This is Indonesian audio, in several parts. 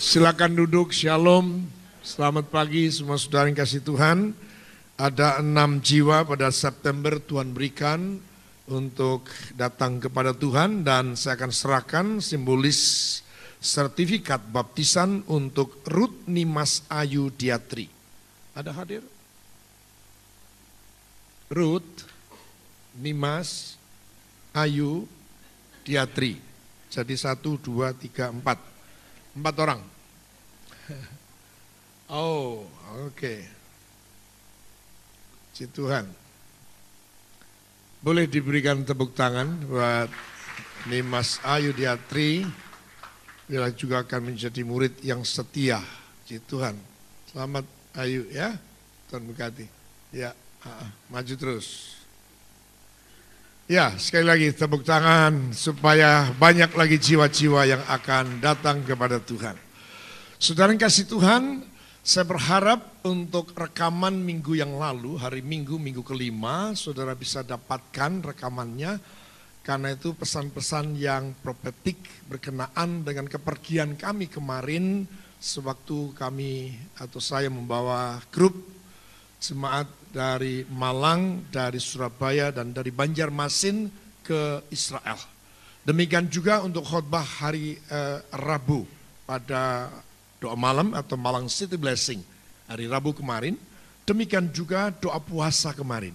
Silakan duduk, shalom, selamat pagi semua saudara yang kasih Tuhan. Ada 6 jiwa pada September Tuhan berikan untuk datang kepada Tuhan dan saya akan serahkan simbolis sertifikat baptisan untuk Ruth Nimas Ayu Diatri. Ada hadir? Ruth Nimas Ayu Diatri. Jadi 1, 2, 3, 4. 4 orang. Oh, oke. Puji Tuhan. Boleh diberikan tepuk tangan buat Nimas Ayu Diatri. Dia juga akan menjadi murid yang setia. Puji Tuhan. Selamat Ayu ya. Tuhan berkati. Ya, maju terus. Ya, sekali lagi tepuk tangan supaya banyak lagi jiwa-jiwa yang akan datang kepada Tuhan. Saudara yang kasih Tuhan, saya berharap untuk rekaman minggu yang lalu, hari Minggu kelima, saudara bisa dapatkan rekamannya. Karena itu pesan-pesan yang profetik berkenaan dengan kepergian kami kemarin, sewaktu kami atau saya membawa grup jemaat dari Malang, dari Surabaya, dan dari Banjarmasin ke Israel. Demikian juga untuk khotbah hari Rabu pada doa malam atau Malang City Blessing hari Rabu kemarin. Demikian juga doa puasa kemarin.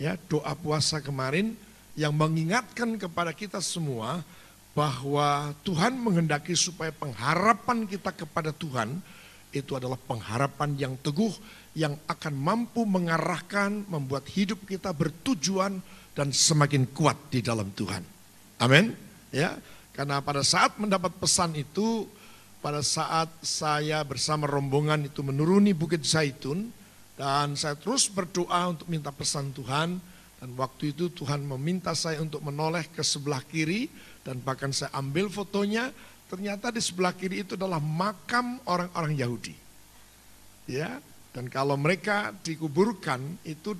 Ya, doa puasa kemarin yang mengingatkan kepada kita semua bahwa Tuhan menghendaki supaya pengharapan kita kepada Tuhan itu adalah pengharapan yang teguh, yang akan mampu mengarahkan, membuat hidup kita bertujuan dan semakin kuat di dalam Tuhan. Amin. Ya, karena pada saat mendapat pesan itu, pada saat saya bersama rombongan itu menuruni Bukit Zaitun dan saya terus berdoa untuk minta pesan Tuhan, dan waktu itu Tuhan meminta saya untuk menoleh ke sebelah kiri dan bahkan saya ambil fotonya. Ternyata di sebelah kiri itu adalah makam orang-orang Yahudi. Ya, dan kalau mereka dikuburkan itu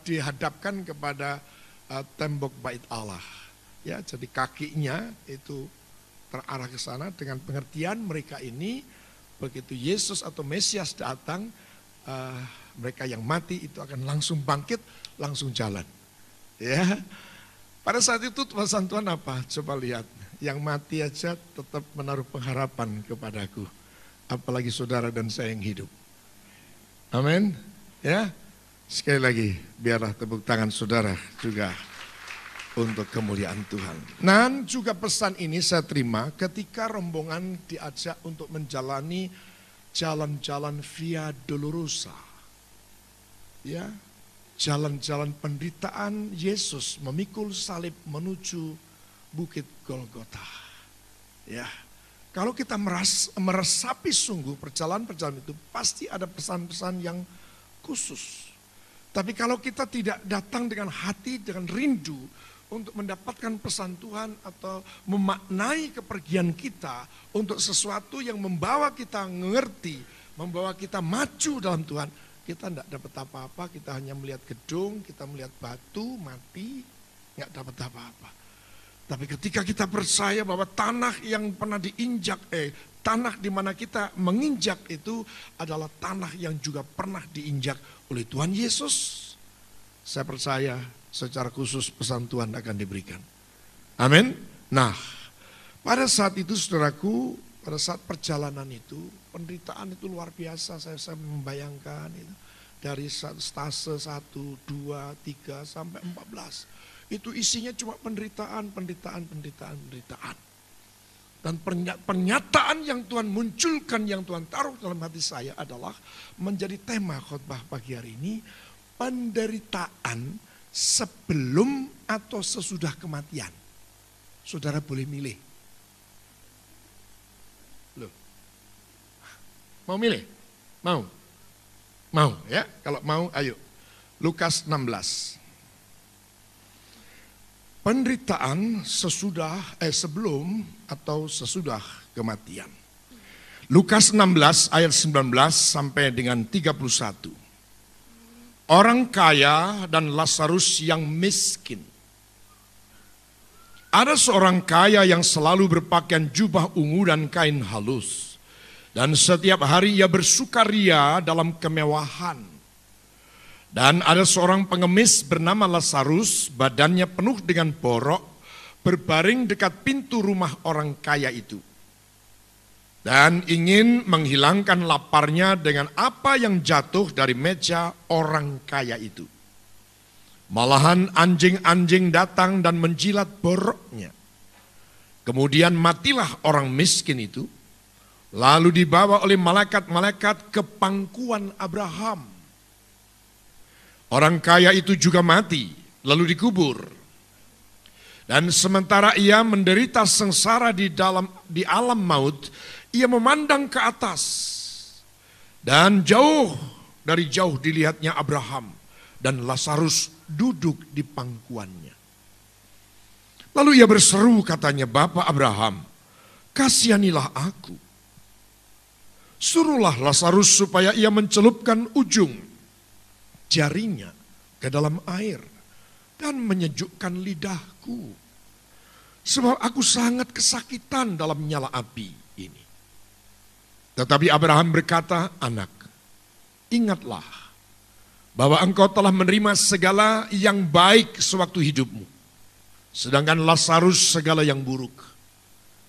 dihadapkan kepada tembok bait Allah. Ya, jadi kakinya itu terarah ke sana dengan pengertian mereka ini begitu Yesus atau Mesias datang, mereka yang mati itu akan langsung bangkit, langsung jalan. Ya. Pada saat itu pesan Tuhan apa? Coba lihat. Yang mati aja tetap menaruh pengharapan kepadaku. Apalagi saudara dan saya yang hidup. Amin. Ya. Sekali lagi biarlah tepuk tangan saudara juga untuk kemuliaan Tuhan. Dan juga pesan ini saya terima ketika rombongan diajak untuk menjalani jalan-jalan Via Dolorosa. Ya. Jalan-jalan penderitaan Yesus memikul salib menuju Bukit Golgota. Ya, kalau kita meresapi sungguh perjalanan-perjalanan itu pasti ada pesan-pesan yang khusus. Tapi kalau kita tidak datang dengan hati, dengan rindu untuk mendapatkan pesan Tuhan atau memaknai kepergian kita untuk sesuatu yang membawa kita mengerti, membawa kita maju dalam Tuhan, kita tidak dapat apa-apa, kita hanya melihat gedung, kita melihat batu, mati, nggak dapat apa-apa. Tapi ketika kita percaya bahwa tanah yang pernah diinjak, tanah di mana kita menginjak itu adalah tanah yang juga pernah diinjak oleh Tuhan Yesus. Saya percaya secara khusus pesan Tuhan akan diberikan. Amin. Nah, pada saat itu saudaraku, pada saat perjalanan itu, penderitaan itu luar biasa. Saya membayangkan itu. Dari stase 1, 2, 3 sampai 14. Itu isinya cuma penderitaan. Dan pernyataan yang Tuhan munculkan, yang Tuhan taruh dalam hati saya adalah menjadi tema khotbah pagi hari ini, penderitaan sebelum atau sesudah kematian. Saudara boleh milih. Loh. Mau milih? Mau? Mau ya? Kalau mau ayo. Lukas 16. Penderitaan sebelum atau sesudah kematian. Lukas 16 ayat 19 sampai dengan 31. Orang kaya dan Lazarus yang miskin. Ada seorang kaya yang selalu berpakaian jubah ungu dan kain halus. Dan setiap hari ia bersukaria dalam kemewahan. Dan ada seorang pengemis bernama Lazarus, badannya penuh dengan borok, berbaring dekat pintu rumah orang kaya itu. Dan ingin menghilangkan laparnya dengan apa yang jatuh dari meja orang kaya itu. Malahan anjing-anjing datang dan menjilat boroknya. Kemudian matilah orang miskin itu, lalu dibawa oleh malaikat-malaikat ke pangkuan Abraham. Orang kaya itu juga mati, lalu dikubur. Dan sementara ia menderita sengsara di alam maut, ia memandang ke atas. Dan dari jauh dilihatnya Abraham dan Lazarus duduk di pangkuannya. Lalu ia berseru, katanya, "Bapa Abraham, kasihanilah aku. Suruhlah Lazarus supaya ia mencelupkan ujung jarinya ke dalam air dan menyejukkan lidahku. Sebab aku sangat kesakitan dalam nyala api ini." Tetapi Abraham berkata, "Anak, ingatlah bahwa engkau telah menerima segala yang baik sewaktu hidupmu, sedangkan Lazarus segala yang buruk.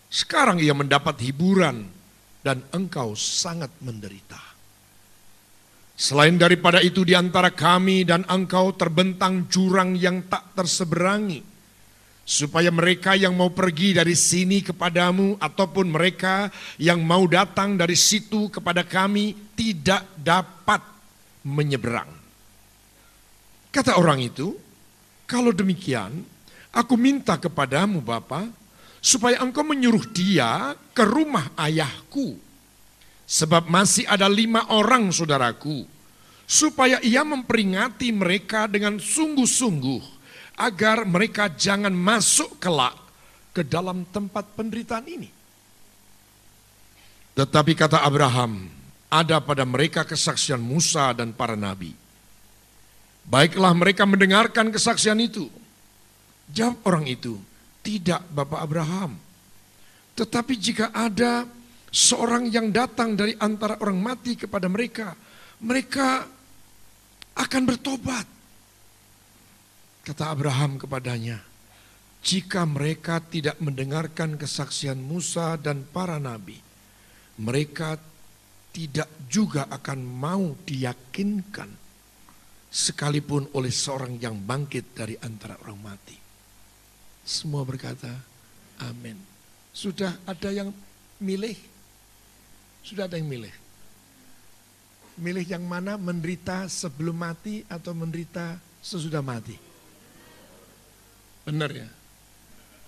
Sekarang ia mendapat hiburan dan engkau sangat menderita. Selain daripada itu di antara kami dan engkau terbentang jurang yang tak terseberangi, supaya mereka yang mau pergi dari sini kepadamu ataupun mereka yang mau datang dari situ kepada kami tidak dapat menyeberang." Kata orang itu, "Kalau demikian, aku minta kepadamu Bapa, supaya engkau menyuruh dia ke rumah ayahku. Sebab masih ada 5 orang saudaraku, supaya ia memperingati mereka dengan sungguh-sungguh, agar mereka jangan masuk kelak ke dalam tempat penderitaan ini." Tetapi kata Abraham, "Ada pada mereka kesaksian Musa dan para nabi. Baiklah mereka mendengarkan kesaksian itu." Jawab orang itu, "Tidak Bapak Abraham. Tetapi jika ada seorang yang datang dari antara orang mati kepada mereka, mereka akan bertobat." Kata Abraham kepadanya, "Jika mereka tidak mendengarkan kesaksian Musa dan para nabi, mereka tidak juga akan mau diyakinkan, sekalipun oleh seorang yang bangkit dari antara orang mati." Semua berkata, "Amin." Sudah ada yang milih? Sudah ada yang milih? Milih yang mana? Menderita sebelum mati atau menderita sesudah mati? Benar ya?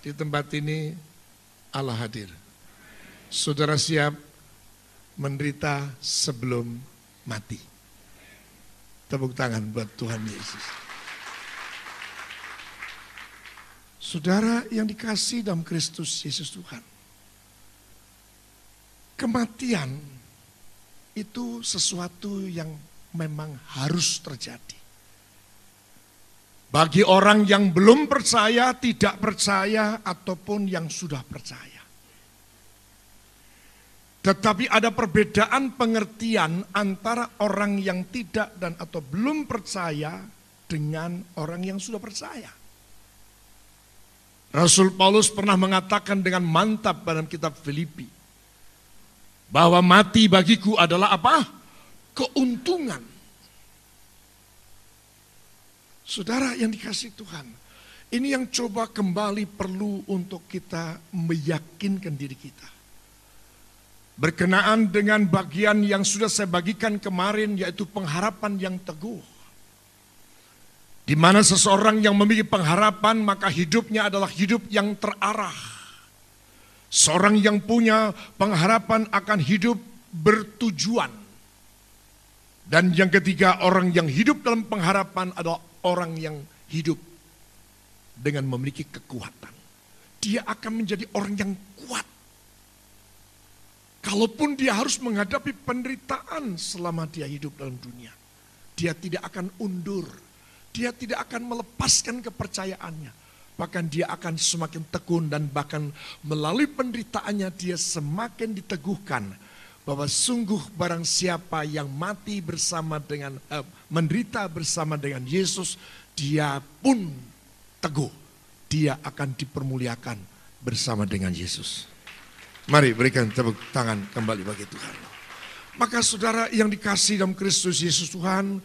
Di tempat ini Allah hadir. Saudara siap menderita sebelum mati? Tepuk tangan buat Tuhan Yesus. Saudara yang dikasihi dalam Kristus Yesus Tuhan, kematian itu sesuatu yang memang harus terjadi. Bagi orang yang belum percaya, tidak percaya, ataupun yang sudah percaya. Tetapi ada perbedaan pengertian antara orang yang tidak dan atau belum percaya dengan orang yang sudah percaya. Rasul Paulus pernah mengatakan dengan mantap dalam kitab Filipi, bahwa mati bagiku adalah apa? Keuntungan. Saudara yang dikasihi Tuhan, ini yang coba kembali perlu untuk kita meyakinkan diri kita. Berkenaan dengan bagian yang sudah saya bagikan kemarin, yaitu pengharapan yang teguh. Di mana seseorang yang memiliki pengharapan, maka hidupnya adalah hidup yang terarah. Seorang yang punya pengharapan akan hidup bertujuan. Dan yang ketiga, orang yang hidup dalam pengharapan adalah orang yang hidup dengan memiliki kekuatan. Dia akan menjadi orang yang kuat. Kalaupun dia harus menghadapi penderitaan selama dia hidup dalam dunia, dia tidak akan undur. Dia tidak akan melepaskan kepercayaannya. Bahkan dia akan semakin tekun dan bahkan melalui penderitaannya dia semakin diteguhkan bahwa sungguh barang siapa yang mati bersama dengan menderita bersama dengan Yesus, dia pun teguh, dia akan dipermuliakan bersama dengan Yesus. Mari berikan tepuk tangan kembali bagi Tuhan. Maka saudara yang dikasihi dalam Kristus Yesus Tuhan,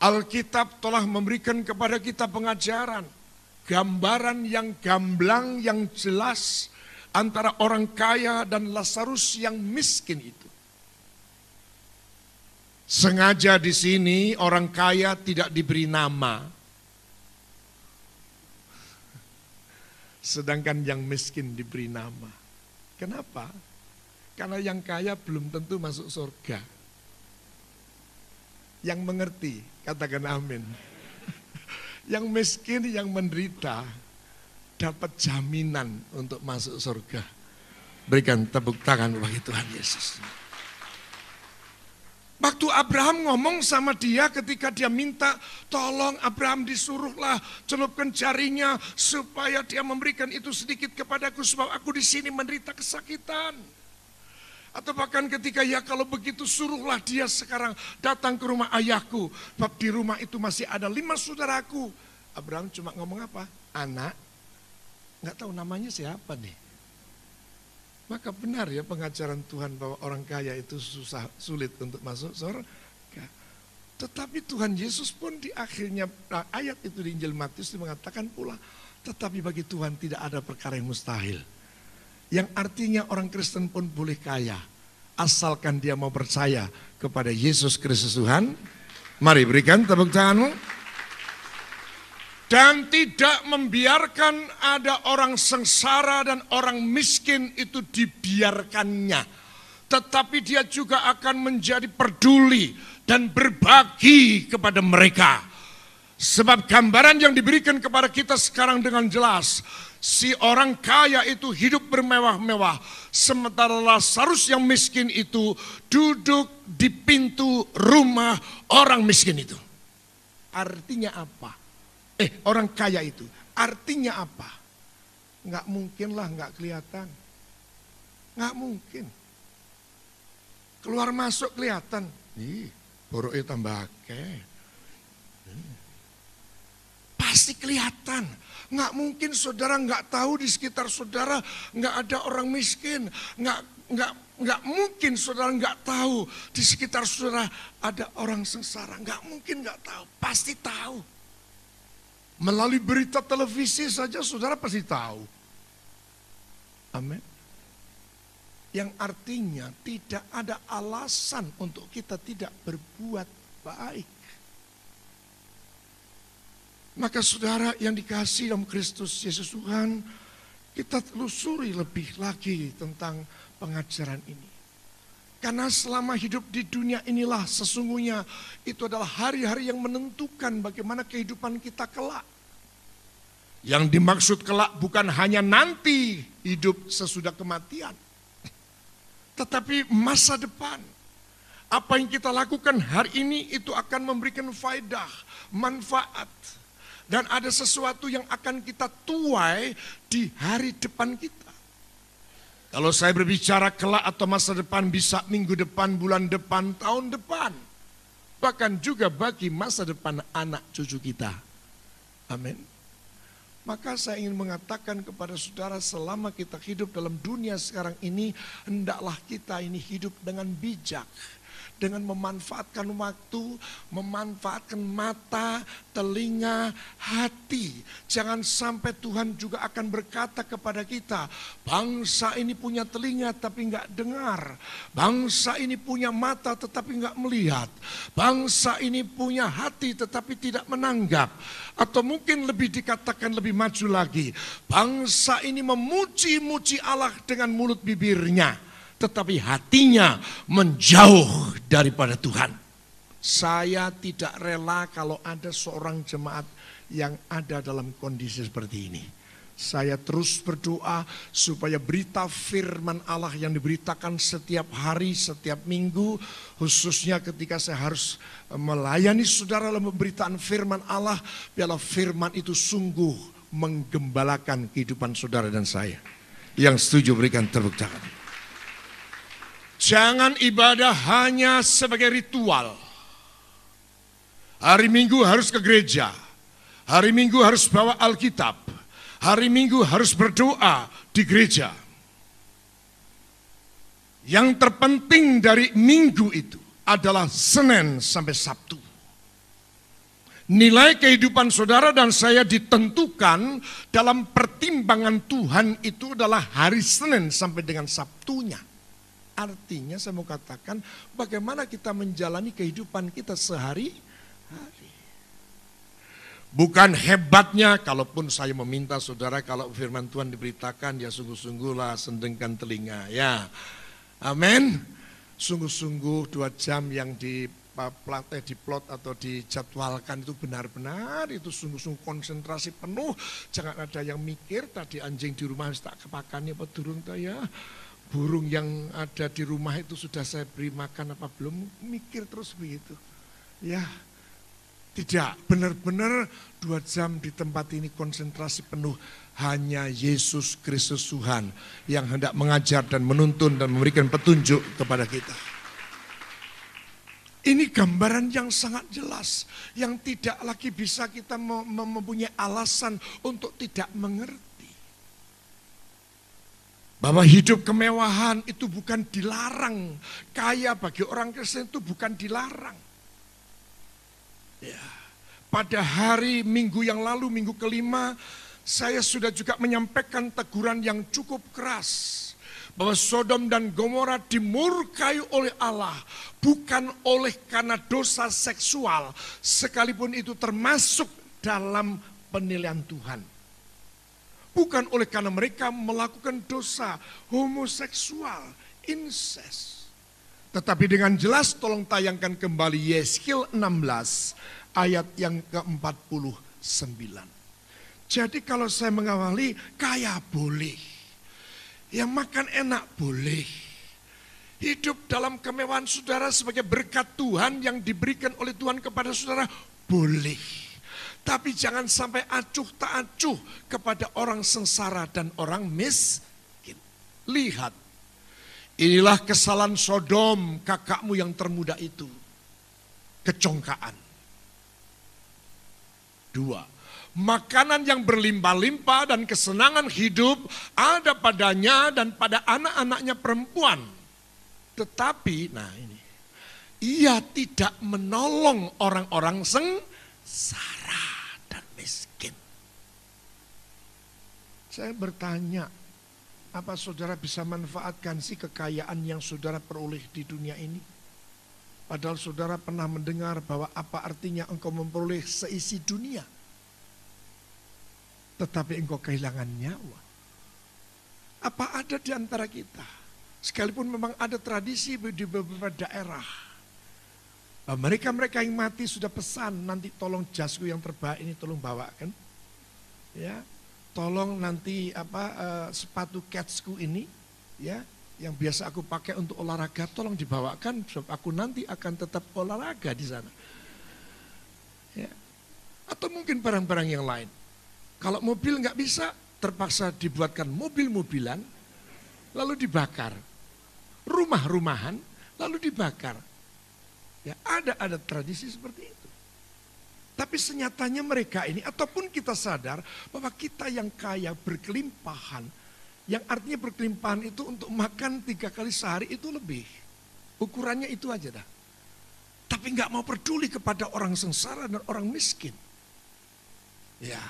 Alkitab telah memberikan kepada kita pengajaran, gambaran yang gamblang, yang jelas antara orang kaya dan Lazarus yang miskin itu. Sengaja di sini orang kaya tidak diberi nama, sedangkan yang miskin diberi nama. Kenapa? Karena yang kaya belum tentu masuk surga. Yang mengerti, katakan amin. Yang miskin, yang menderita, dapat jaminan untuk masuk surga. Berikan tepuk tangan bagi Tuhan Yesus. Waktu Abraham ngomong sama dia ketika dia minta, tolong Abraham disuruhlah celupkan jarinya supaya dia memberikan itu sedikit kepadaku sebab aku di sini menderita kesakitan. Atau bahkan ketika ya kalau begitu suruhlah dia sekarang datang ke rumah ayahku. Sebab di rumah itu masih ada 5 saudaraku. Abraham cuma ngomong apa? Anak, nggak tahu namanya siapa nih. Maka benar ya pengajaran Tuhan bahwa orang kaya itu sulit untuk masuk surga. Tetapi Tuhan Yesus pun di akhirnya ayat itu di Injil Matius mengatakan pula, tetapi bagi Tuhan tidak ada perkara yang mustahil. Yang artinya orang Kristen pun boleh kaya, asalkan dia mau percaya kepada Yesus Kristus Tuhan. Mari berikan tepuk tanganmu. Dan tidak membiarkan ada orang sengsara dan orang miskin itu dibiarkannya. Tetapi dia juga akan menjadi peduli dan berbagi kepada mereka. Sebab gambaran yang diberikan kepada kita sekarang dengan jelas. Si orang kaya itu hidup bermewah-mewah. Sementara Lazarus yang miskin itu duduk di pintu rumah orang miskin itu. Artinya apa? Orang kaya itu, artinya apa? Nggak mungkin lah, nggak kelihatan. Nggak mungkin. Keluar masuk kelihatan. Boroknya tambah akeh. Pasti kelihatan. Nggak mungkin saudara nggak tahu di sekitar saudara nggak ada orang miskin. Nggak mungkin saudara nggak tahu di sekitar saudara ada orang sengsara. Nggak mungkin nggak tahu, pasti tahu. Melalui berita televisi saja saudara pasti tahu. Amin. Yang artinya tidak ada alasan untuk kita tidak berbuat baik. Maka saudara yang dikasihi dalam Kristus Yesus Tuhan, kita telusuri lebih lagi tentang pengajaran ini. Karena selama hidup di dunia inilah sesungguhnya itu adalah hari-hari yang menentukan bagaimana kehidupan kita kelak. Yang dimaksud kelak bukan hanya nanti hidup sesudah kematian. Tetapi masa depan. Apa yang kita lakukan hari ini itu akan memberikan faedah, manfaat. Dan ada sesuatu yang akan kita tuai di hari depan kita. Kalau saya berbicara kelak atau masa depan bisa minggu depan, bulan depan, tahun depan. Bahkan juga bagi masa depan anak cucu kita. Amin. Maka saya ingin mengatakan kepada saudara selama kita hidup dalam dunia sekarang ini, hendaklah kita ini hidup dengan bijak. Dengan memanfaatkan waktu, memanfaatkan mata, telinga, hati. Jangan sampai Tuhan juga akan berkata kepada kita, bangsa ini punya telinga tapi enggak dengar. Bangsa ini punya mata tetapi enggak melihat. Bangsa ini punya hati tetapi tidak menanggap. Atau mungkin lebih dikatakan lebih maju lagi. Bangsa ini memuji-muji Allah dengan mulut bibirnya. Tetapi hatinya menjauh daripada Tuhan. Saya tidak rela kalau ada seorang jemaat yang ada dalam kondisi seperti ini. Saya terus berdoa supaya berita firman Allah yang diberitakan setiap hari, setiap minggu, khususnya ketika saya harus melayani saudara dalam pemberitaan firman Allah, biarlah firman itu sungguh menggembalakan kehidupan saudara dan saya. Yang setuju berikan tepuk tangan. Jangan ibadah hanya sebagai ritual. Hari Minggu harus ke gereja. Hari Minggu harus bawa Alkitab. Hari Minggu harus berdoa di gereja. Yang terpenting dari minggu itu adalah Senin sampai Sabtu. Nilai kehidupan saudara dan saya ditentukan dalam pertimbangan Tuhan itu adalah hari Senin sampai dengan Sabtunya. Artinya saya mau katakan bagaimana kita menjalani kehidupan kita sehari-hari. Bukan hebatnya, kalaupun saya meminta saudara kalau firman Tuhan diberitakan, ya sungguh-sungguhlah sendengkan telinga. Ya, amin. Sungguh-sungguh 2 jam yang diplot atau dijadwalkan itu benar-benar itu sungguh-sungguh konsentrasi penuh. Jangan ada yang mikir tadi anjing di rumah tak kepakannya apa durung tuh ya. Burung yang ada di rumah itu sudah saya beri makan apa belum, mikir terus begitu. Ya, tidak, benar-benar 2 jam di tempat ini konsentrasi penuh. Hanya Yesus Kristus Tuhan yang hendak mengajar dan menuntun dan memberikan petunjuk kepada kita. Ini gambaran yang sangat jelas, yang tidak lagi bisa kita mempunyai alasan untuk tidak mengerti. Bahwa hidup kemewahan itu bukan dilarang. Kaya bagi orang Kristen itu bukan dilarang. Ya. Pada hari Minggu yang lalu, minggu kelima, saya sudah juga menyampaikan teguran yang cukup keras. Bahwa Sodom dan Gomora dimurkai oleh Allah. Bukan oleh karena dosa seksual. Sekalipun itu termasuk dalam penilaian Tuhan. Bukan oleh karena mereka melakukan dosa homoseksual, incest. Tetapi dengan jelas tolong tayangkan kembali Yeskiel 16 ayat yang ke-49. Jadi kalau saya mengawali, kaya boleh. Yang makan enak boleh. Hidup dalam kemewahan saudara sebagai berkat Tuhan yang diberikan oleh Tuhan kepada saudara boleh. Tapi jangan sampai acuh tak acuh kepada orang sengsara dan orang miskin. Lihat, inilah kesalahan Sodom, kakakmu yang termuda itu. Kecongkaan. 2, makanan yang berlimpah-limpah dan kesenangan hidup ada padanya dan pada anak-anaknya perempuan. Tetapi, nah ini, ia tidak menolong orang-orang sengsara dan miskin. Saya bertanya, apa saudara bisa manfaatkan sih kekayaan yang saudara peroleh di dunia ini? Padahal saudara pernah mendengar bahwa apa artinya engkau memperoleh seisi dunia, tetapi engkau kehilangan nyawa. Apa ada di antara kita, sekalipun memang ada tradisi di beberapa daerah, mereka-mereka yang mati sudah pesan, nanti tolong jasku yang terbaik ini tolong bawakan, ya, tolong nanti sepatu ketsku ini, ya, yang biasa aku pakai untuk olahraga, tolong dibawakan, sebab aku nanti akan tetap olahraga di sana. Ya. Atau mungkin barang-barang yang lain. Kalau mobil nggak bisa, terpaksa dibuatkan mobil-mobilan, lalu dibakar. Rumah-rumahan, lalu dibakar. Ya, ada tradisi seperti itu. Tapi senyatanya mereka ini, ataupun kita sadar bahwa kita yang kaya berkelimpahan, yang artinya berkelimpahan itu untuk makan 3 kali sehari itu lebih. Ukurannya itu aja dah. Tapi nggak mau peduli kepada orang sengsara dan orang miskin. Ya,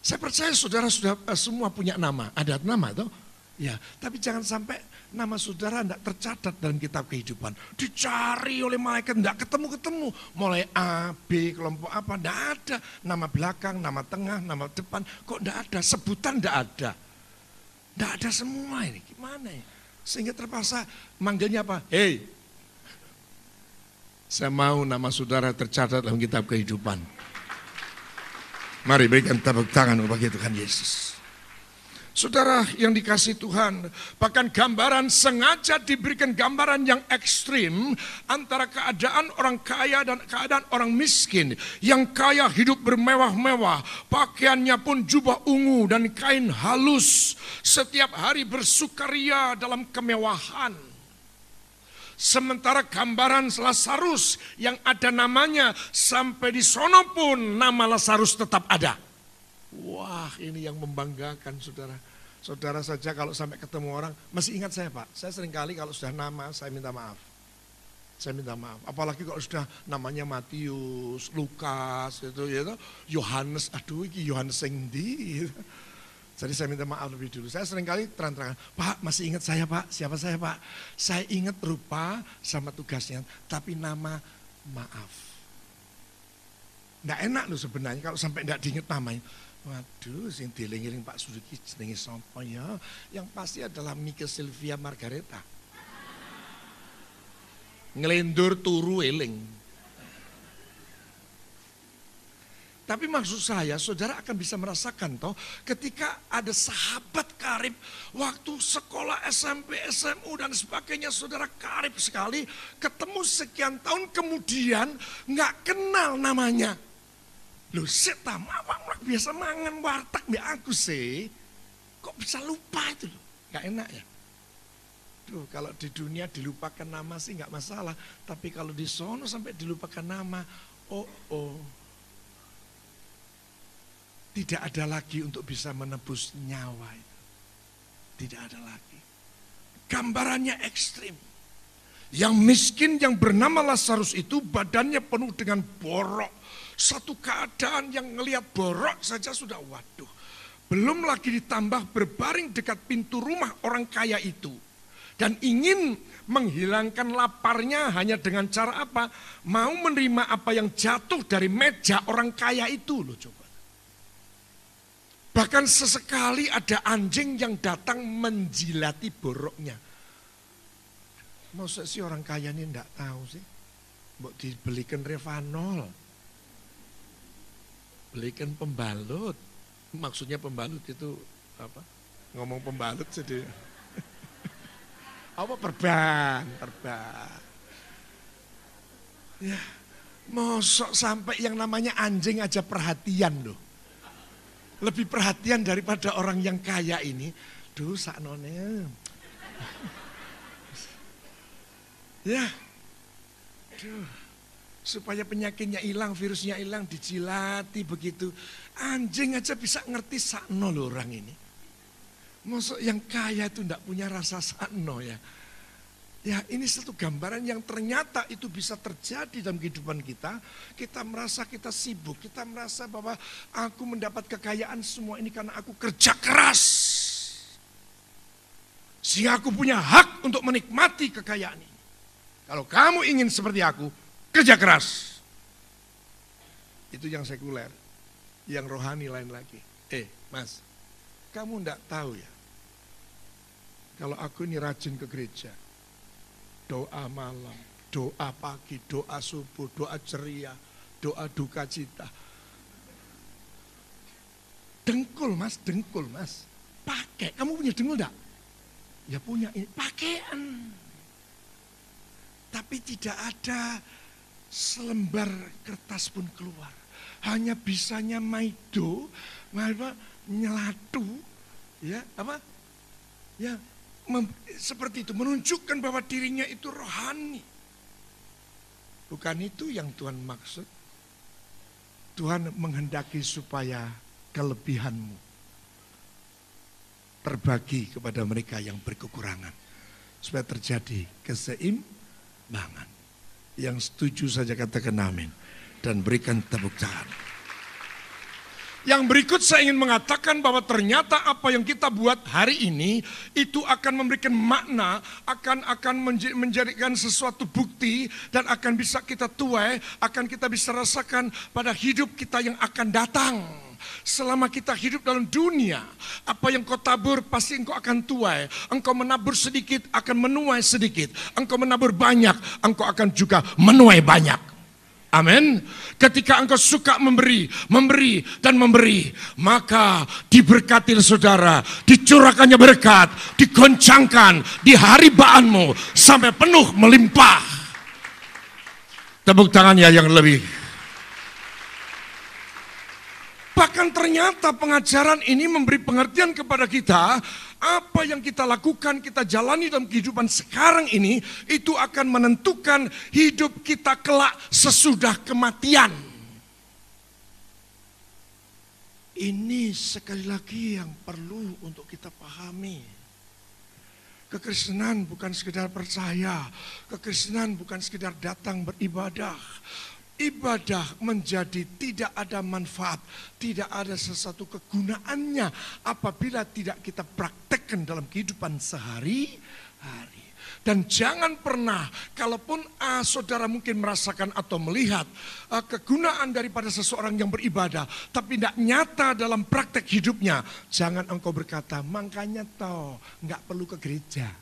saya percaya saudara sudah semua punya nama. Ada nama toh? Ya, tapi jangan sampai nama saudara tidak tercatat dalam kitab kehidupan. Dicari oleh malaikat, tidak ketemu-ketemu. Mulai A, B, kelompok apa, tidak ada. Nama belakang, nama tengah, nama depan, kok tidak ada. Sebutan tidak ada. Tidak ada semua ini, gimana ya? Sehingga terpaksa manggilnya apa? Hei, saya mau nama saudara tercatat dalam kitab kehidupan. Mari berikan tepuk tangan bagi Tuhan Yesus. Saudara yang dikasihi Tuhan, bahkan gambaran sengaja diberikan gambaran yang ekstrim antara keadaan orang kaya dan keadaan orang miskin. Yang kaya hidup bermewah-mewah, pakaiannya pun jubah ungu dan kain halus, setiap hari bersukaria dalam kemewahan. Sementara gambaran Lazarus yang ada namanya sampai di sono pun nama Lazarus tetap ada. Wah, ini yang membanggakan saudara. Saudara saja kalau sampai ketemu orang, masih ingat saya Pak, saya seringkali kalau sudah nama saya minta maaf. Saya minta maaf, apalagi kalau sudah namanya Matius, Lukas, Yohanes, aduh ini Yohanes yang di. Jadi saya minta maaf lebih dulu. Saya seringkali terang-terangan, Pak masih ingat saya Pak, siapa saya Pak? Saya ingat rupa sama tugasnya, tapi nama maaf. Nggak enak loh sebenarnya kalau sampai nggak diingat namanya. Waduh, sing dieling-eling Pak Sudiki jenenge sapa ya? Yang pasti adalah Mike Sylvia Margareta. Ngelendur turu eling. Tapi maksud saya, saudara akan bisa merasakan toh, ketika ada sahabat karib, waktu sekolah SMP, SMU dan sebagainya, saudara karib sekali, ketemu sekian tahun kemudian, nggak kenal namanya. Loh, seta mawak biasa mangan warteg mbak aku sih, kok bisa lupa itu loh, nggak enak ya. Duh, kalau di dunia dilupakan nama sih nggak masalah, tapi kalau di sono sampai dilupakan nama, tidak ada lagi untuk bisa menebus nyawa itu. Tidak ada lagi. Gambarannya ekstrim. Yang miskin yang bernama Lazarus itu badannya penuh dengan borok. Satu keadaan yang ngelihat borok saja sudah waduh. Belum lagi ditambah berbaring dekat pintu rumah orang kaya itu. Dan ingin menghilangkan laparnya hanya dengan cara apa? Mau menerima apa yang jatuh dari meja orang kaya itu loh coba. Bahkan sesekali ada anjing yang datang menjilati boroknya. Masa sih orang kaya ini enggak tahu sih? Mau dibelikan Revanol. Belikan pembalut. Maksudnya pembalut itu apa? Ngomong pembalut jadi apa perban. Ya, mosok sampai yang namanya anjing aja perhatian loh. Lebih perhatian daripada orang yang kaya ini. Duh, saknone. Ya. Duh. Supaya penyakitnya hilang, virusnya hilang, dijilati begitu. Anjing aja bisa ngerti sakno loh orang ini. Maksud yang kaya itu enggak punya rasa sakno ya. Ya ini satu gambaran yang ternyata itu bisa terjadi dalam kehidupan kita. Kita merasa kita sibuk, kita merasa bahwa aku mendapat kekayaan semua ini karena aku kerja keras. Sehingga aku punya hak untuk menikmati kekayaan ini. Kalau kamu ingin seperti aku, kerja keras. Itu yang sekuler. Yang rohani lain lagi. Mas, kamu enggak tahu ya. Kalau aku ini rajin ke gereja, doa malam, doa pagi, doa subuh, doa ceria, doa duka cita. Dengkul mas. Pakai, kamu punya dengkul enggak? Ya punya, ini pakaian. Tapi tidak ada selembar kertas pun keluar. Hanya bisanya maido, nyelatu, ya apa? Ya, seperti itu, menunjukkan bahwa dirinya itu rohani. Bukan itu yang Tuhan maksud. Tuhan menghendaki supaya kelebihanmu terbagi kepada mereka yang berkekurangan. Supaya terjadi keseimbangan. Yang setuju saja katakan amin. Dan berikan tepuk tangan. Yang berikut saya ingin mengatakan bahwa ternyata apa yang kita buat hari ini itu akan memberikan makna, akan menjadikan sesuatu bukti dan akan bisa kita tuai, akan kita bisa rasakan pada hidup kita yang akan datang. Selama kita hidup dalam dunia, apa yang kau tabur pasti engkau akan tuai. Engkau menabur sedikit akan menuai sedikit. Engkau menabur banyak, engkau akan juga menuai banyak. Amin. Ketika engkau suka memberi, maka diberkati saudara, dicurahkannya berkat, digoncangkan di haribaanmu sampai penuh melimpah. Tepuk tangannya yang lebih. Bahkan Ternyata pengajaran ini memberi pengertian kepada kita, apa yang kita lakukan, kita jalani dalam kehidupan sekarang ini, itu akan menentukan hidup kita kelak sesudah kematian. Ini sekali lagi yang perlu untuk kita pahami. Kekristenan bukan sekedar percaya, kekristenan bukan sekedar datang beribadah. Ibadah menjadi tidak ada manfaat, tidak ada sesuatu kegunaannya apabila tidak kita praktekkan dalam kehidupan sehari-hari. Dan jangan pernah, kalaupun saudara mungkin merasakan atau melihat kegunaan daripada seseorang yang beribadah, tapi tidak nyata dalam praktek hidupnya, jangan engkau berkata, makanya toh nggak perlu ke gereja.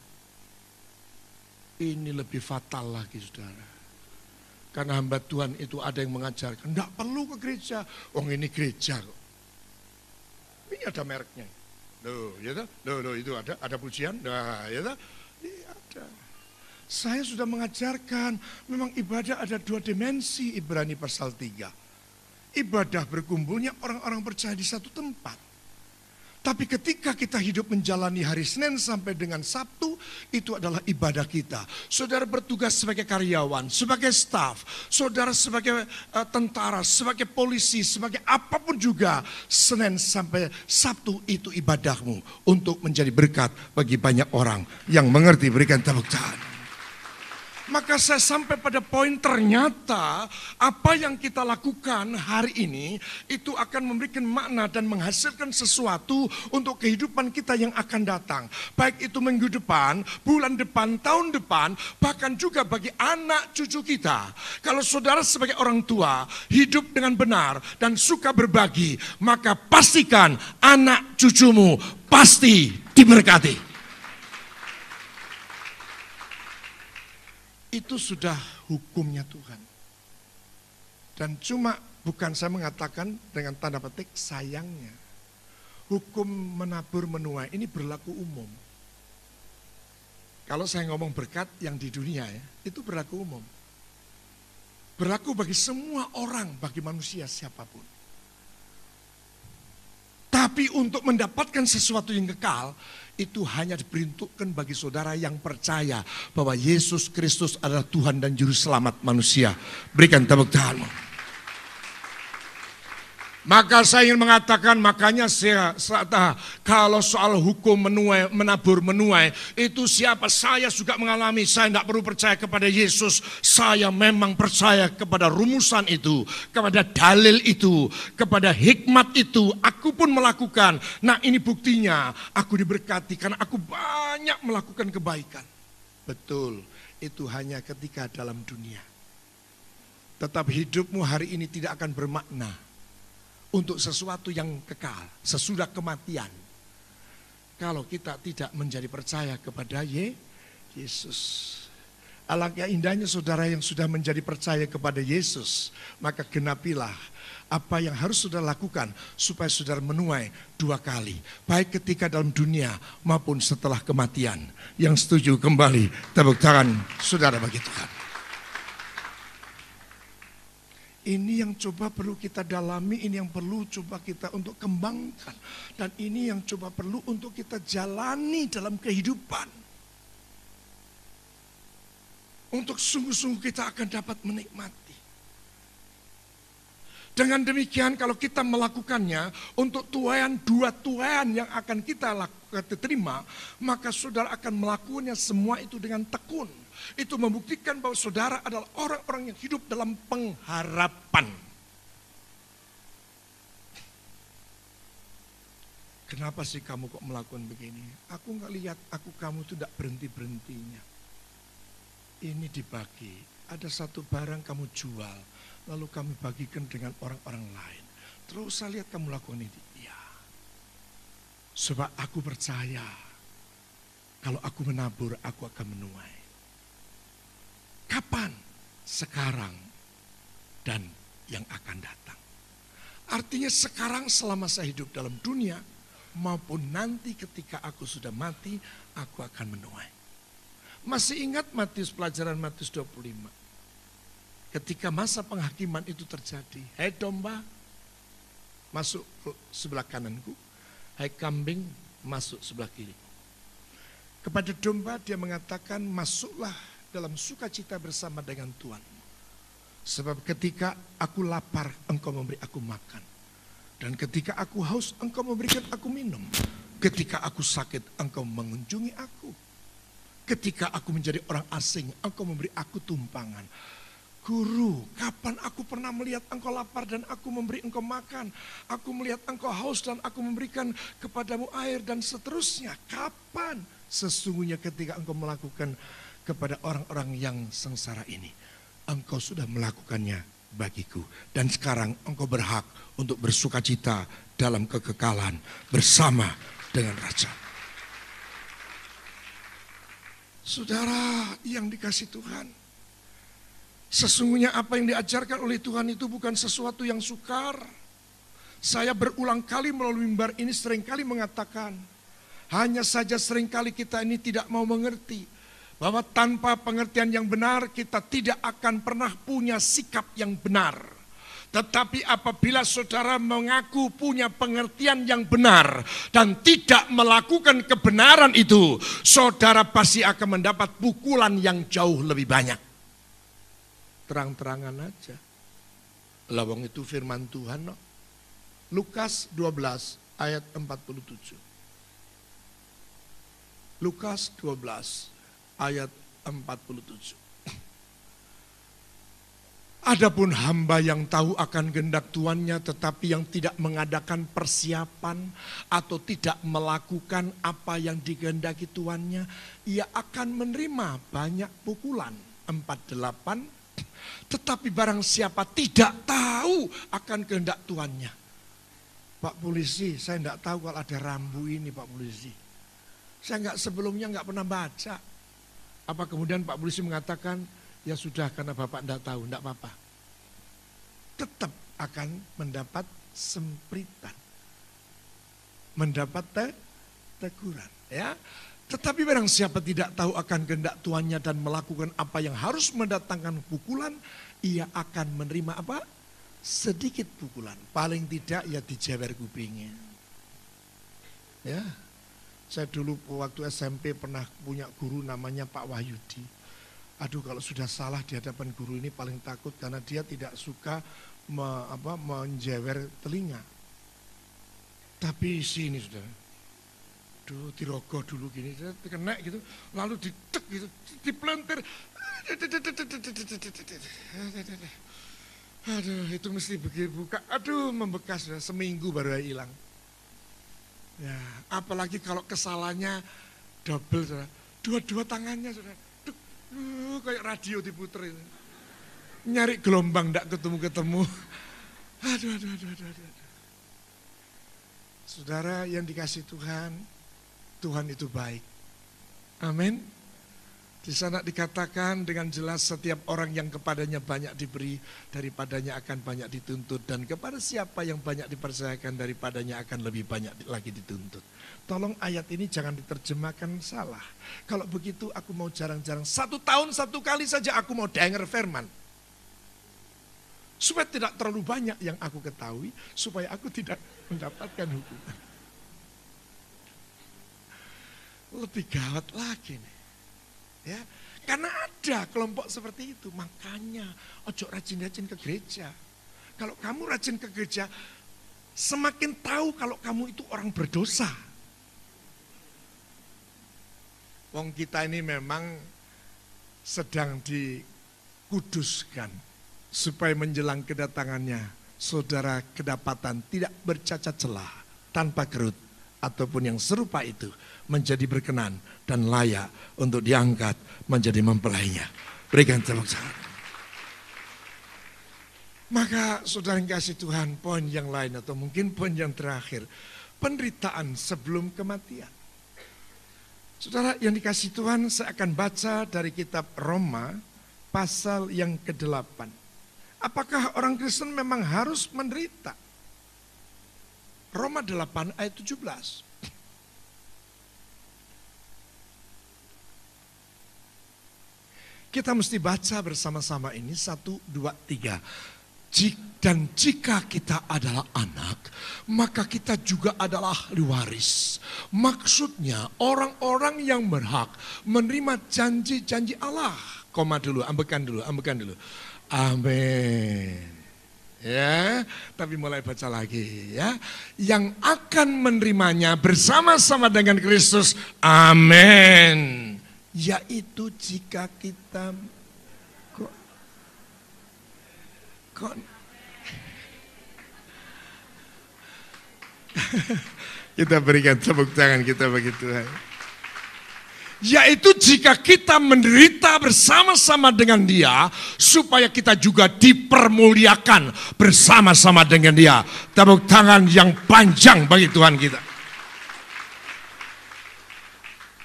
Ini lebih fatal lagi, saudara. Karena hamba Tuhan itu ada yang mengajarkan, tidak perlu ke gereja. Oh ini gereja kok. Ini ada mereknya. Loh, ya toh? Loh, itu ada pujian. Nah, ya toh? Iya ada. Saya sudah mengajarkan, memang ibadah ada dua dimensi, Ibrani pasal 3. Ibadah berkumpulnya orang-orang percaya di satu tempat. Tapi ketika kita hidup menjalani hari Senin sampai dengan Sabtu, itu adalah ibadah kita. Saudara bertugas sebagai karyawan, sebagai staf, saudara sebagai tentara, sebagai polisi, sebagai apapun juga. Senin sampai Sabtu itu ibadahmu untuk menjadi berkat bagi banyak orang yang mengerti. Berikan tepuk tangan. Maka saya sampai pada poin ternyata apa yang kita lakukan hari ini itu akan memberikan makna dan menghasilkan sesuatu untuk kehidupan kita yang akan datang. Baik itu minggu depan, bulan depan, tahun depan, bahkan juga bagi anak cucu kita. Kalau saudara sebagai orang tua hidup dengan benar dan suka berbagi, maka pastikan anak cucumu pasti diberkati. Itu sudah hukumnya Tuhan. Dan cuma bukan saya mengatakan dengan tanda petik sayangnya. Hukum menabur menuai ini berlaku umum. Kalau saya ngomong berkat yang di dunia ya, itu berlaku umum. Berlaku bagi semua orang, bagi manusia siapapun. Tapi untuk mendapatkan sesuatu yang kekal, itu hanya diperuntukkan bagi saudara yang percaya bahwa Yesus Kristus adalah Tuhan dan Juru Selamat manusia. Berikan tepuk tanganmu. Maka saya ingin mengatakan, makanya saya kalau soal hukum menuai, menabur menuai, itu siapa? Saya juga mengalami, saya tidak perlu percaya kepada Yesus. Saya memang percaya kepada rumusan itu, kepada dalil itu, kepada hikmat itu. Aku pun melakukan. Nah ini buktinya, aku diberkati karena aku banyak melakukan kebaikan. Betul, itu hanya ketika dalam dunia. Tetap hidupmu hari ini tidak akan bermakna untuk sesuatu yang kekal, sesudah kematian. Kalau kita tidak menjadi percaya kepada Yesus. Alangkah indahnya saudara yang sudah menjadi percaya kepada Yesus. Maka genapilah apa yang harus saudara lakukan supaya saudara menuai dua kali. Baik ketika dalam dunia maupun setelah kematian. Yang setuju kembali tepuk tangan saudara bagi Tuhan. Ini yang coba perlu kita dalami, ini yang perlu coba kita untuk kembangkan. Dan ini yang coba perlu untuk kita jalani dalam kehidupan. Untuk sungguh-sungguh kita akan dapat menikmati. Dengan demikian kalau kita melakukannya untuk tuaian, dua tuaian yang akan kita terima, maka saudara akan melakukannya semua itu dengan tekun. Itu membuktikan bahwa saudara adalah orang-orang yang hidup dalam pengharapan. Kenapa sih kamu kok melakukan begini? Aku nggak lihat kamu itu tidak berhenti-berhentinya. Ini dibagi, ada satu barang kamu jual, lalu kami bagikan dengan orang-orang lain. Terus saya lihat kamu lakukan ini. Ya. Sebab aku percaya, kalau aku menabur, aku akan menuai. Kapan? Sekarang dan yang akan datang. Artinya sekarang selama saya hidup dalam dunia, maupun nanti ketika aku sudah mati, aku akan menuai. Masih ingat pelajaran Matius 25? Ketika masa penghakiman itu terjadi, hei domba, masuk sebelah kananku. Hai kambing, masuk sebelah kiri. Kepada domba dia mengatakan, masuklah dalam sukacita bersama dengan Tuhan. Sebab ketika aku lapar, engkau memberi aku makan. Dan ketika aku haus, engkau memberikan aku minum. Ketika aku sakit, engkau mengunjungi aku. Ketika aku menjadi orang asing, engkau memberi aku tumpangan. Guru, kapan aku pernah melihat engkau lapar dan aku memberi engkau makan? Aku melihat engkau haus dan aku memberikan kepadamu air dan seterusnya. Kapan? Sesungguhnya ketika engkau melakukan kepada orang-orang yang sengsara ini, engkau sudah melakukannya bagiku. Dan sekarang engkau berhak untuk bersukacita dalam kekekalan bersama dengan Raja. Saudara yang dikasihi Tuhan, sesungguhnya apa yang diajarkan oleh Tuhan itu bukan sesuatu yang sukar. Saya berulang kali melalui mimbar ini seringkali mengatakan, hanya saja seringkali kita ini tidak mau mengerti bahwa tanpa pengertian yang benar kita tidak akan pernah punya sikap yang benar. Tetapi apabila saudara mengaku punya pengertian yang benar dan tidak melakukan kebenaran itu, saudara pasti akan mendapat pukulan yang jauh lebih banyak. Terang-terangan aja. Lawang itu firman Tuhan. No? Lukas 12 ayat 47. Lukas 12 ayat 47. Adapun hamba yang tahu akan kehendak tuannya tetapi yang tidak mengadakan persiapan atau tidak melakukan apa yang dikehendaki tuannya, ia akan menerima banyak pukulan. 48. Tetapi barang siapa tidak tahu akan kehendak tuannya. Pak polisi, saya tidak tahu kalau ada rambu ini Pak polisi. Saya sebelumnya nggak pernah baca. Apa kemudian Pak polisi mengatakan, ya sudah karena Bapak tidak tahu, tidak apa-apa. Tetap akan mendapat sempritan. Mendapat teguran. Ya. Tetapi barang siapa tidak tahu akan kehendak tuannya dan melakukan apa yang harus mendatangkan pukulan, ia akan menerima apa? Sedikit pukulan. Paling tidak ya dijewer kupingnya. Ya. Saya dulu waktu SMP pernah punya guru namanya Pak Wahyudi. Aduh kalau sudah salah di hadapan guru ini paling takut karena dia tidak suka menjewer telinga. Tapi sini sudah, aduh dirogoh dulu gini, kena gitu, lalu ditek gitu, dipelantir. Aduh itu mesti begitu buka, aduh membekas sudah seminggu baru hilang. Ya, apalagi kalau kesalahannya double sudah, dua-dua tangannya sudah. Kayak radio diputer itu. Nyari gelombang enggak ketemu-ketemu. Aduh. Saudara yang dikasih Tuhan, Tuhan itu baik. Amin. Di sana dikatakan dengan jelas setiap orang yang kepadanya banyak diberi, daripadanya akan banyak dituntut. Dan kepada siapa yang banyak dipercayakan, daripadanya akan lebih banyak lagi dituntut. Tolong ayat ini jangan diterjemahkan salah. Kalau begitu aku mau jarang-jarang, 1 tahun 1 kali saja aku mau denger firman. Supaya tidak terlalu banyak yang aku ketahui, supaya aku tidak mendapatkan hukuman. Lebih gawat lagi nih. Ya, karena ada kelompok seperti itu, makanya ojo rajin-rajin ke gereja. Kalau kamu rajin ke gereja, semakin tahu kalau kamu itu orang berdosa. Wong kita ini memang sedang dikuduskan supaya menjelang kedatangannya saudara kedapatan tidak bercacat celah, tanpa kerut ataupun yang serupa itu, menjadi berkenan dan layak untuk diangkat menjadi mempelainya. Berikan tepuk tangan. Maka saudara yang kasih Tuhan, poin yang lain atau mungkin poin yang terakhir, penderitaan sebelum kematian. Saudara yang dikasih Tuhan, saya akan baca dari kitab Roma pasal yang ke-8. Apakah orang Kristen memang harus menderita? Roma 8 ayat 17. Kita mesti baca bersama-sama ini 1, 2, 3. Dan jika kita adalah anak, maka kita juga adalah ahli waris. Maksudnya orang-orang yang berhak menerima janji-janji Allah. Koma dulu, ambekan dulu. Amin. Ya, tapi mulai baca lagi ya. Yang akan menerimanya bersama-sama dengan Kristus. Amin. Yaitu jika kita kok kita berikan tepuk tangan kita bagi Tuhan. Yaitu jika kita menderita bersama-sama dengan Dia, supaya kita juga dipermuliakan bersama-sama dengan Dia. Tepuk tangan yang panjang bagi Tuhan kita.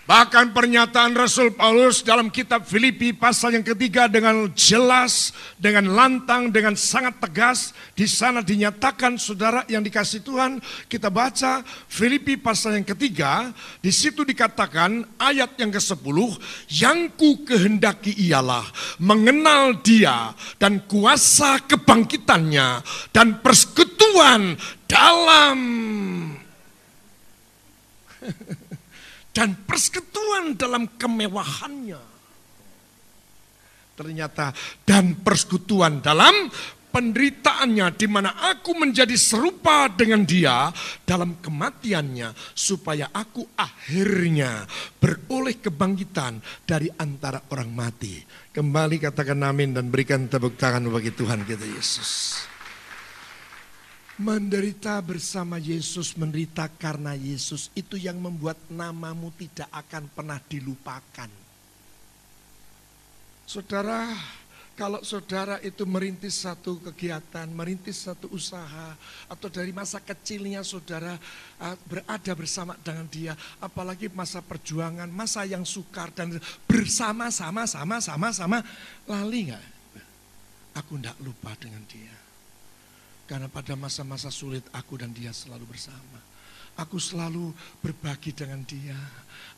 Bahkan pernyataan Rasul Paulus dalam kitab Filipi pasal yang ketiga dengan jelas, dengan lantang, dengan sangat tegas. Di sana dinyatakan saudara yang dikasihi Tuhan, kita baca Filipi pasal yang ketiga. Di situ dikatakan ayat yang ke-10, yang ku kehendaki ialah mengenal Dia dan kuasa kebangkitannya dan persekutuan dalam kemewahannya. Ternyata dan persekutuan dalam penderitaannya, di mana aku menjadi serupa dengan Dia dalam kematiannya, supaya aku akhirnya beroleh kebangkitan dari antara orang mati. Kembali katakan amin dan berikan tepuk tangan bagi Tuhan kita Yesus. Menderita bersama Yesus, menderita karena Yesus, itu yang membuat namamu tidak akan pernah dilupakan. Saudara, kalau saudara itu merintis satu kegiatan, merintis satu usaha, atau dari masa kecilnya saudara berada bersama dengan Dia, apalagi masa perjuangan, masa yang sukar dan bersama-sama, lali nggak? Aku tidak lupa dengan Dia. Karena pada masa-masa sulit aku dan Dia selalu bersama. Aku selalu berbagi dengan Dia.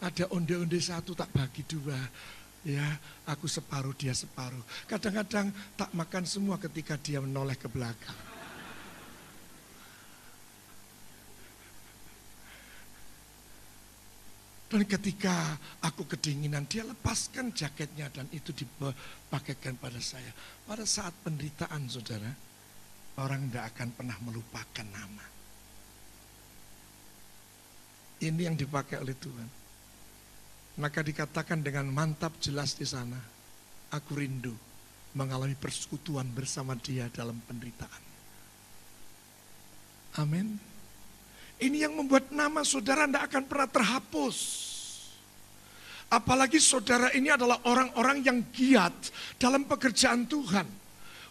Ada onde-onde satu tak bagi dua. Ya, aku separuh, Dia separuh. Kadang-kadang tak makan semua ketika Dia menoleh ke belakang. Dan ketika aku kedinginan, Dia lepaskan jaketnya dan itu dipakaikan pada saya. Pada saat penderitaan saudara, orang tidak akan pernah melupakan nama. Ini yang dipakai oleh Tuhan. Maka dikatakan dengan mantap jelas di sana, aku rindu mengalami persekutuan bersama Dia dalam penderitaan. Amin. Ini yang membuat nama saudara tidak akan pernah terhapus. Apalagi saudara ini adalah orang-orang yang giat dalam pekerjaan Tuhan.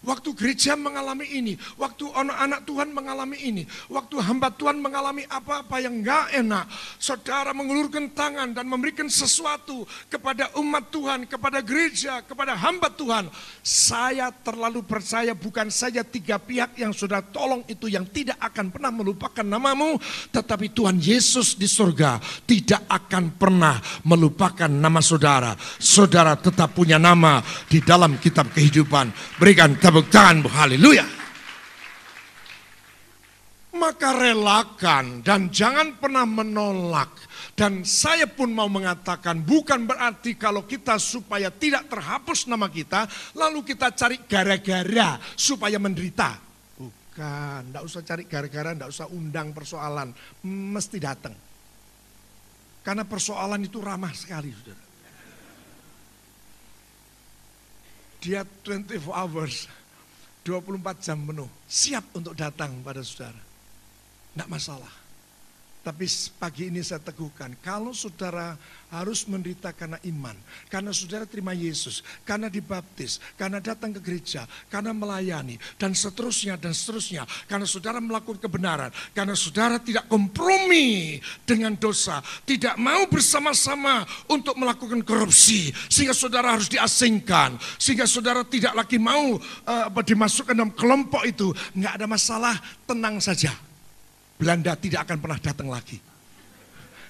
Waktu gereja mengalami ini, waktu anak-anak Tuhan mengalami ini, waktu hamba Tuhan mengalami apa-apa yang enggak enak, saudara mengulurkan tangan dan memberikan sesuatu kepada umat Tuhan, kepada gereja, kepada hamba Tuhan. Saya terlalu percaya bukan saja tiga pihak yang sudah tolong itu yang tidak akan pernah melupakan namamu, tetapi Tuhan Yesus di surga tidak akan pernah melupakan nama saudara. Saudara tetap punya nama di dalam kitab kehidupan. Berikan tepuk tangan, haleluya. Maka relakan dan jangan pernah menolak. Dan saya pun mau mengatakan bukan berarti kalau kita supaya tidak terhapus nama kita, lalu kita cari gara-gara supaya menderita. Bukan, enggak usah cari gara-gara, enggak usah undang persoalan, mesti datang. Karena persoalan itu ramah sekali, saudara. Dia 24 hours, 24 jam penuh, siap untuk datang pada saudara. Tidak masalah. Tapi pagi ini saya teguhkan, kalau saudara harus menderita karena iman, karena saudara terima Yesus, karena dibaptis, karena datang ke gereja, karena melayani, dan seterusnya, karena saudara melakukan kebenaran, karena saudara tidak kompromi dengan dosa, tidak mau bersama-sama untuk melakukan korupsi, sehingga saudara harus diasingkan, sehingga saudara tidak lagi mau dimasukkan dalam kelompok itu, nggak ada masalah, tenang saja. Belanda tidak akan pernah datang lagi.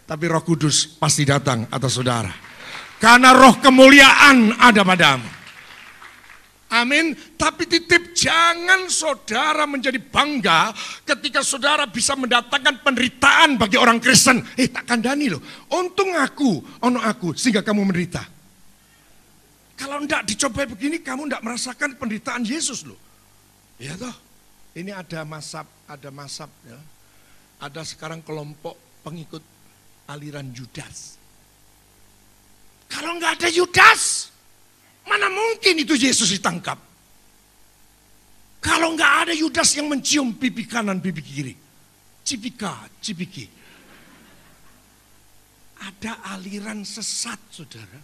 Tapi Roh Kudus pasti datang atas saudara. Karena roh kemuliaan ada padamu. Amin. Tapi titip, jangan saudara menjadi bangga ketika saudara bisa mendatangkan penderitaan bagi orang Kristen. Tak kandani loh. Untung aku, ono aku, sehingga kamu menderita. Kalau enggak dicoba begini, kamu enggak merasakan penderitaan Yesus loh. Ya toh. Ini ada masab ya. Ada sekarang kelompok pengikut aliran Yudas. Kalau enggak ada Yudas, mana mungkin itu Yesus ditangkap? Kalau enggak ada Yudas yang mencium pipi kanan, pipi kiri. Cipiki. Ada aliran sesat, saudara.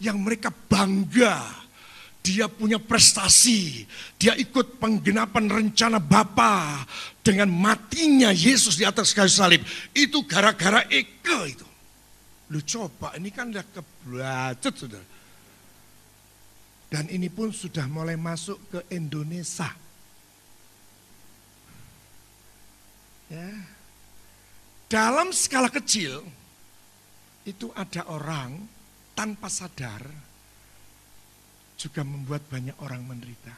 Yang mereka bangga. Dia punya prestasi. Dia ikut penggenapan rencana Bapa. Dengan matinya Yesus di atas kayu salib. Itu gara-gara ego itu. Lu coba, ini kan udah kebelacut sudah. Dan ini pun sudah mulai masuk ke Indonesia. Ya. Dalam skala kecil, itu ada orang tanpa sadar juga membuat banyak orang menderita.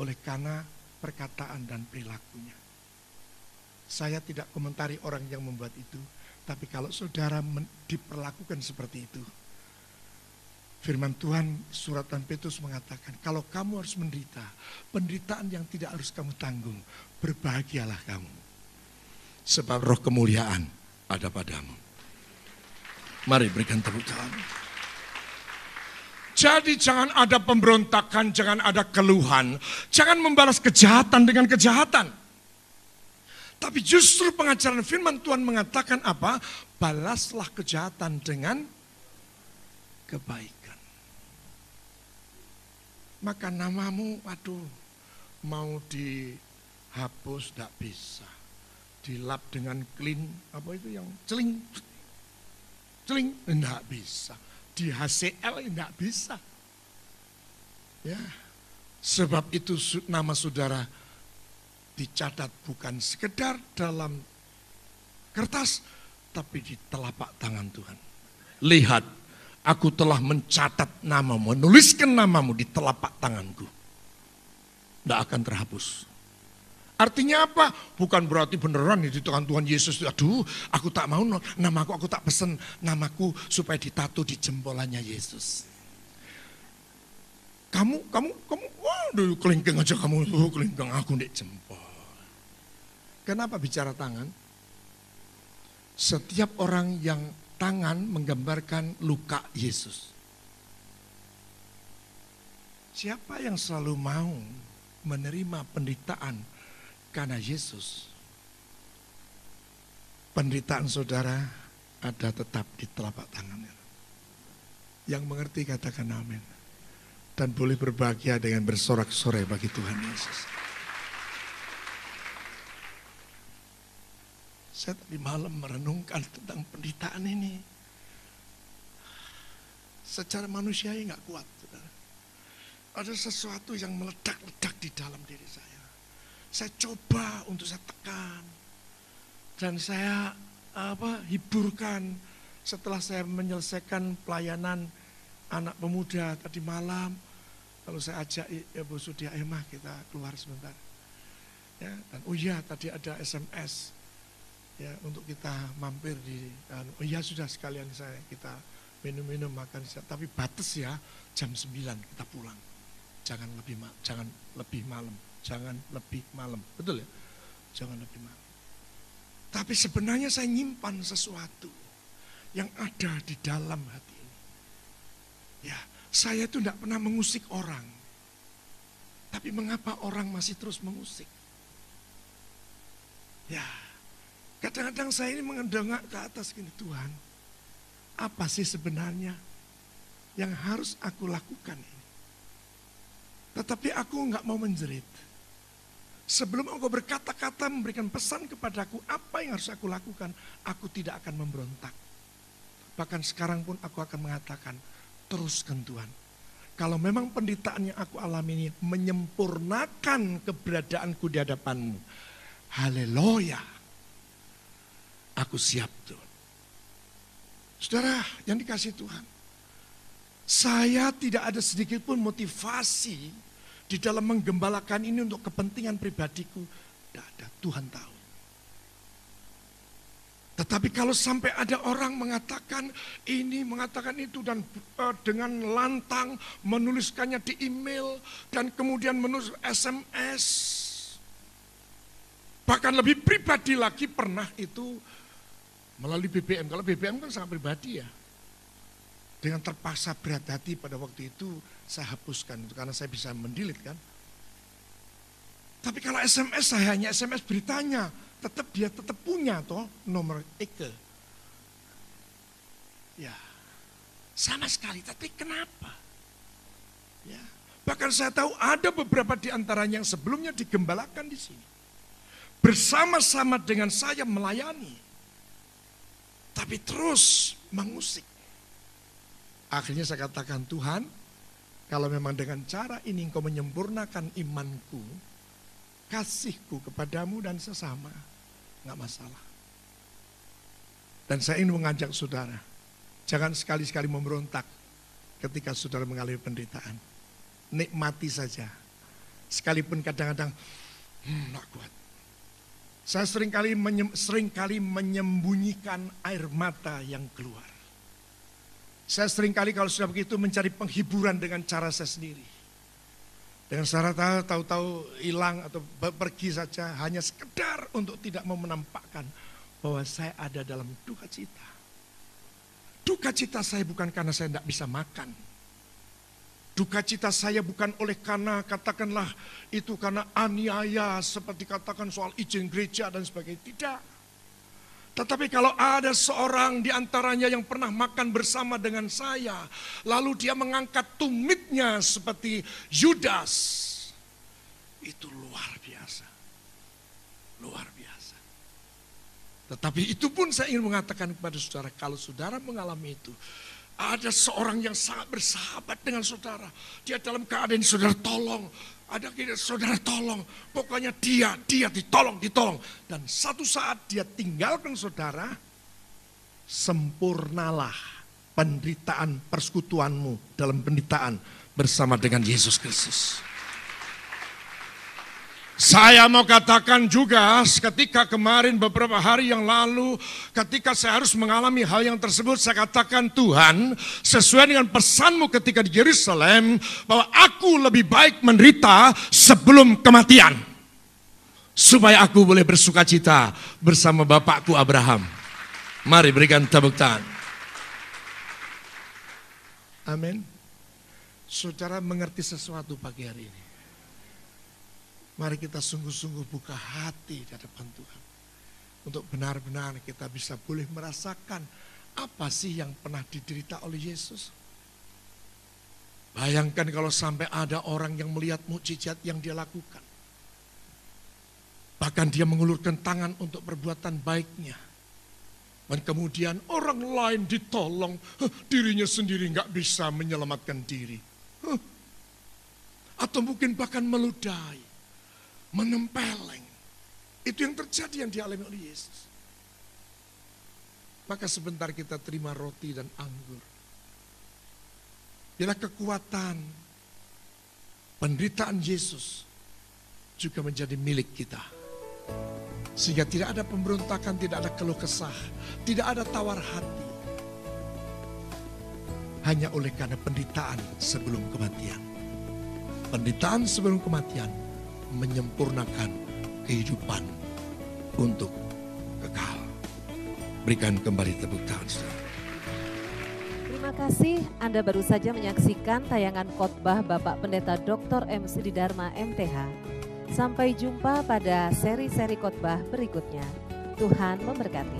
Oleh karena perkataan dan perilakunya. Saya tidak komentari orang yang membuat itu. Tapi kalau saudara diperlakukan seperti itu, firman Tuhan surat Petrus mengatakan, kalau kamu harus menderita, penderitaan yang tidak harus kamu tanggung, berbahagialah kamu. Sebab roh kemuliaan ada padamu. Mari berikan tepuk tangan. Jadi jangan ada pemberontakan, jangan ada keluhan, jangan membalas kejahatan dengan kejahatan. Tapi justru pengajaran firman Tuhan mengatakan apa? Balaslah kejahatan dengan kebaikan. Maka namamu, mau dihapus tidak bisa. Dilap dengan clean, apa itu yang celing, tidak bisa. Di HCL tidak bisa. Ya, sebab itu nama saudara dicatat bukan sekedar dalam kertas, tapi di telapak tangan Tuhan. Lihat, aku telah mencatat namamu, menuliskan namamu di telapak tanganku. Tidak akan terhapus. Artinya apa? Bukan berarti beneran di tangan Tuhan Yesus. Aduh, aku tak mau namaku, aku tak pesen namaku supaya ditato di jempolannya Yesus. Kamu, waduh, kelingking aja kamu, kelingking aku di jempol. Kenapa bicara tangan? Setiap orang yang tangan menggambarkan luka Yesus. Siapa yang selalu mau menerima penderitaan karena Yesus? Penderitaan saudara ada tetap di telapak tangannya. Yang mengerti katakan amin. Dan boleh berbahagia dengan bersorak-sorai bagi Tuhan Yesus. Saya tadi malam merenungkan tentang penderitaan ini. Secara manusiawi nggak kuat, saudara. Ada sesuatu yang meledak-ledak di dalam diri saya. Saya coba untuk saya tekan. Dan saya hiburkan setelah saya menyelesaikan pelayanan anak pemuda tadi malam. Lalu saya ajak Ibu Sudia, Emah kita keluar sebentar. Ya, dan tadi ada SMS. Ya, untuk kita mampir di sudah sekalian kita minum-minum makan, tapi batas ya jam 9 kita pulang. Jangan lebih malam. Betul ya? Jangan lebih malam. Tapi sebenarnya saya nyimpan sesuatu yang ada di dalam hati ini. Ya, saya itu tidak pernah mengusik orang. Tapi mengapa orang masih terus mengusik? Ya, kadang-kadang saya ini mengendengak ke atas gini, Tuhan, apa sih sebenarnya yang harus aku lakukan ini? Tetapi aku enggak mau menjerit. Sebelum engkau berkata-kata memberikan pesan kepadaku apa yang harus aku lakukan, aku tidak akan memberontak. Bahkan sekarang pun aku akan mengatakan, teruskan Tuhan. Kalau memang penderitaan yang aku alami ini menyempurnakan keberadaanku di hadapanmu, haleluya, aku siap Tuhan. Saudara yang dikasihi Tuhan, Saya tidak ada sedikit pun motivasi di dalam menggembalakan ini untuk kepentingan pribadiku. Tidak ada, Tuhan tahu. Tetapi kalau sampai ada orang mengatakan ini, mengatakan itu, dan dengan lantang menuliskannya di email, dan kemudian menulis SMS. Bahkan lebih pribadi lagi pernah itu melalui BBM. Kalau BBM kan sangat pribadi ya. Dengan terpaksa berat hati pada waktu itu saya hapuskan itu karena saya bisa mendelete kan. Tapi kalau SMS saya hanya SMS beritanya. Dia tetap punya toh nomor Eke. Ya, sama sekali. Tapi kenapa? Ya, bahkan saya tahu ada beberapa di antaranya yang sebelumnya digembalakan di sini, bersama-sama dengan saya melayani, tapi terus mengusik. Akhirnya saya katakan, Tuhan, kalau memang dengan cara ini Engkau menyempurnakan imanku, kasihku kepadamu dan sesama, nggak masalah. Dan saya ingin mengajak saudara, jangan sekali-sekali memberontak ketika saudara mengalami penderitaan. Nikmati saja. Sekalipun kadang-kadang, nggak kuat. Saya seringkali menyembunyikan air mata yang keluar. Saya seringkali kalau sudah begitu mencari penghiburan dengan cara saya sendiri. Dengan syarat tahu-tahu hilang atau pergi saja hanya sekedar untuk tidak mau menampakkan bahwa saya ada dalam duka cita. Duka cita saya bukan karena saya tidak bisa makan. Duka cita saya bukan oleh karena katakanlah itu karena aniaya seperti katakan soal izin gereja dan sebagainya. Tidak. Tetapi kalau ada seorang di antaranya yang pernah makan bersama dengan saya, lalu dia mengangkat tumitnya seperti Yudas, itu luar biasa. Luar biasa. Tetapi itu pun saya ingin mengatakan kepada saudara, kalau saudara mengalami itu, ada seorang yang sangat bersahabat dengan saudara. Dia dalam keadaan saudara tolong. Ada saudara tolong. Pokoknya dia ditolong. Dan satu saat dia tinggalkan saudara. Sempurnalah penderitaan persekutuanmu dalam penderitaan bersama dengan Yesus Kristus. Saya mau katakan juga ketika kemarin beberapa hari yang lalu ketika saya harus mengalami hal yang tersebut, saya katakan, Tuhan, sesuai dengan pesanmu ketika di Yerusalem bahwa aku lebih baik menderita sebelum kematian supaya aku boleh bersuka cita bersama bapakku Abraham. Mari berikan tepuk tangan. Amin. Saudara mengerti sesuatu pagi hari ini. Mari kita sungguh-sungguh buka hati di hadapan Tuhan. Untuk benar-benar kita bisa boleh merasakan apa sih yang pernah diderita oleh Yesus. Bayangkan kalau sampai ada orang yang melihat mukjizat yang dia lakukan. Bahkan dia mengulurkan tangan untuk perbuatan baiknya. Dan kemudian orang lain ditolong, dirinya sendiri nggak bisa menyelamatkan diri. Atau mungkin bahkan meludahi. Menempeleng. Itu yang terjadi yang dialami oleh Yesus. Maka sebentar kita terima roti dan anggur. Bila kekuatan penderitaan Yesus juga menjadi milik kita. Sehingga tidak ada pemberontakan, tidak ada keluh kesah, tidak ada tawar hati. Hanya oleh karena penderitaan sebelum kematian. Penderitaan sebelum kematian menyempurnakan kehidupan untuk kekal. Berikan kembali tepuk tangan, saudara. Terima kasih, Anda baru saja menyaksikan tayangan khotbah Bapak Pendeta Dr. M. Sidi Dharma MTH. Sampai jumpa pada seri-seri khotbah berikutnya. Tuhan memberkati.